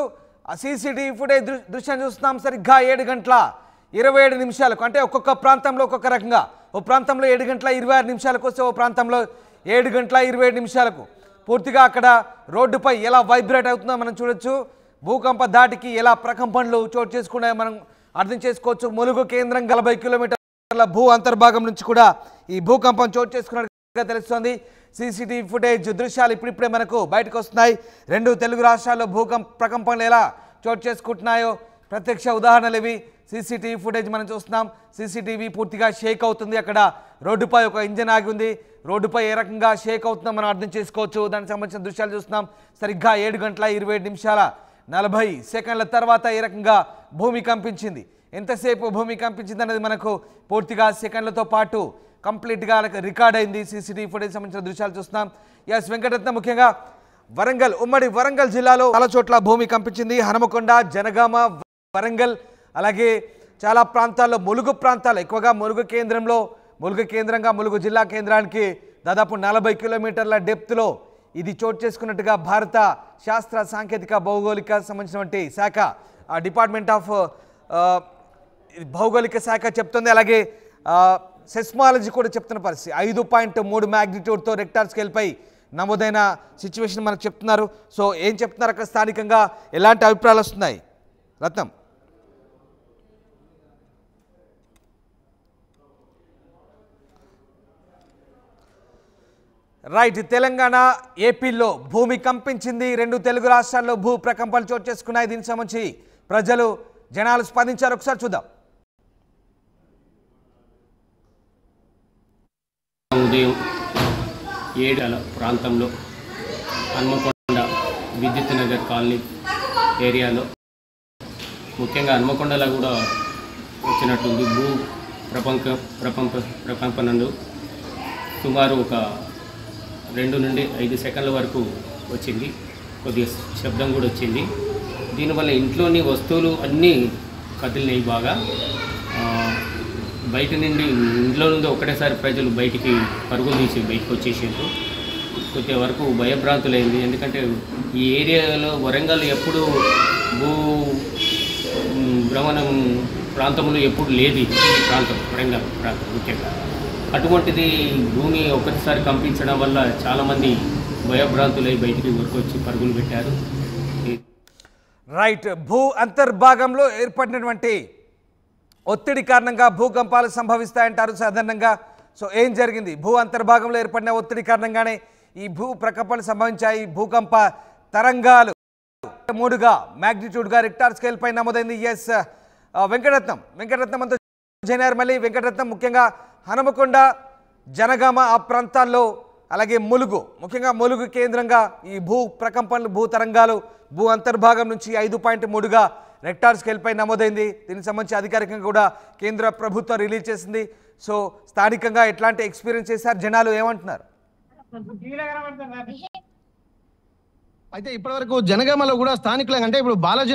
ఆ సీసీటీవీ ఫుటేజ్ దృశ్యం చూస్తున్నాం. సరిగ్గా 7:27 అంటే ఒక్కొక్క ప్రాంతంలో ఒక్కొక్క రకంగా. ఓ ప్రాంతంలో 7:26 వస్తే ఓ ప్రాంతంలో 7:27 పూర్తిగా అక్కడ రోడ్డుపై ఎలా వైబ్రేట్ అవుతుందో మనం చూడొచ్చు. భూకంప ధాటికి ఎలా ప్రకంపనలు చోటు చేసుకున్నాయో మనం అర్థం చేసుకోవచ్చు. ములుగు కేంద్రం 40 కిలోమీటర్ల భూ అంతర్భాగం నుంచి కూడా ఈ భూకంపం చోటు చేసుకున్నట్టుగా తెలుస్తోంది. సీసీటీవీ ఫుటేజ్ దృశ్యాలు ఇప్పుడిప్పుడే మనకు బయటకు వస్తున్నాయి. 2 తెలుగు రాష్ట్రాల్లో ప్రకంపనలు ఎలా చోటు చేసుకుంటున్నాయో ప్రత్యక్ష ఉదాహరణలు ఇవి. సీసీటీవీ ఫుటేజ్ మనం చూస్తున్నాం. సీసీటీవీ పూర్తిగా షేక్ అవుతుంది. అక్కడ రోడ్డుపై ఒక ఇంజన్ ఆగి ఉంది. రోడ్డుపై ఏ రకంగా షేక్ అవుతుందో మనం అర్థం చేసుకోవచ్చు. దానికి సంబంధించిన దృశ్యాలు చూస్తున్నాం. సరిగ్గా 7:27 తర్వాత ఏ రకంగా భూమి కంపించింది, ఎంతసేపు భూమి కంపించింది అనేది మనకు పూర్తిగా సెకండ్లతో పాటు కంప్లీట్గా రికార్డ్ అయింది. సీసీటీవీ ఫుటేజ్ సంబంధించిన దృశ్యాలు చూస్తున్నాం. ఎస్ వెంకటరత్నం, ముఖ్యంగా ఉమ్మడి వరంగల్ జిల్లాలో చాలా చోట్ల భూమి కంపించింది. హనుమకొండ, జనగామ, వరంగల్, అలాగే చాలా ప్రాంతాల్లో ములుగు ప్రాంతాలు ఎక్కువగా ములుగు కేంద్రంగా ములుగు జిల్లా కేంద్రానికి దాదాపు 40 కిలోమీటర్ల డెప్త్లో ఇది చోటు చేసుకున్నట్టుగా భారత శాస్త్ర సాంకేతిక భౌగోళిక సంబంధించినటువంటి శాఖ డిపార్ట్మెంట్ ఆఫ్ భౌగోళిక శాఖ చెప్తుంది. అలాగే సెస్మాలజీ కూడా చెప్తున్న పరిస్థితి 5.3 మ్యాగ్నిట్యూడ్తో రెక్టార్ స్కేల్పై నమోదైన సిచ్యువేషన్ మనకు చెప్తున్నారు. సో ఏం చెప్తున్నారు అక్కడ స్థానికంగా, ఎలాంటి అభిప్రాయాలు వస్తున్నాయి రత్నం? రైట్, తెలంగాణ ఏపీలో భూమి కంపించింది. 2 తెలుగు రాష్ట్రాల్లో భూ ప్రకంపనలు చోటు చేసుకున్నాయి. దీనికి సంబంధించి జనాలు స్పందించారు. ఒకసారి చూద్దాం. ఉదయం 7 ప్రాంతంలో హన్మకొండ విద్యుత్ నగర్ కాలనీ ఏరియాలో, ముఖ్యంగా హన్మకొండలో కూడా వచ్చినట్టుంది భూ ప్రకంపనలు. సుమారు ఒక 2 నుండి 5 సెకండ్ల వరకు వచ్చింది. కొద్దిగా శబ్దం కూడా వచ్చింది. దీనివల్ల ఇంట్లోని వస్తువులు అన్నీ కదిలినాయి బాగా. బయట నుండి ఇంట్లో నుండి ఒకటేసారి ప్రజలు బయటికి పరుగులు తీసి బయటకు వచ్చేసారు. కొద్ది వరకు భయభ్రాంతులైంది. ఎందుకంటే ఈ ఏరియాలో వరంగల్ ఎప్పుడు భ్రమణం ప్రాంతంలో ఎప్పుడు లేదు. ఈ ప్రాంతం వరంగల్ ప్రాంతం ముఖ్యంగా అటువంటిది భూమి ఒకటిసారి కంపించడం వల్ల చాలామంది భయభ్రాంతులై బయటికి ఊరుకొచ్చి పరుగులు పెట్టారు. రైట్. భూ అంతర్భాగంలో ఏర్పడినటువంటి ఒత్తిడి కారణంగా భూకంపాలు సంభవిస్తాయంటారు సాధారణంగా. సో ఏం జరిగింది? భూ అంతర్భాగంలో ఏర్పడిన ఒత్తిడి కారణంగానే ఈ భూ ప్రకంపనలు సంభవించాయి. భూకంప తరంగాలు 3గా మ్యాగ్నిట్యూడ్గా రిక్టార్ స్కేల్ పై నమోదైంది. ఎస్ వెంకటరత్నం అంతా జైనార్. మళ్ళీ వెంకటరత్నం, ముఖ్యంగా హనుమకొండ, జనగామ ఆ ప్రాంతాల్లో, అలాగే ముఖ్యంగా ములుగు కేంద్రంగా ఈ భూ ప్రకంపనలు, భూ తరంగాలు భూ అంతర్భాగం నుంచి 5.3గా రెక్టార్ స్కేల్ పై నమోదైంది. దీనికి సంబంధించి అధికారికంగా కూడా కేంద్ర ప్రభుత్వం రిలీజ్ చేసింది. సో స్థానికంగా ఎట్లాంటి ఎక్స్పీరియన్స్ చేశారు, జనాలు ఏమంటున్నారు? అయితే ఇప్పటివరకు జనగామలో కూడా స్థానికులు అంటే ఇప్పుడు బాలాజీ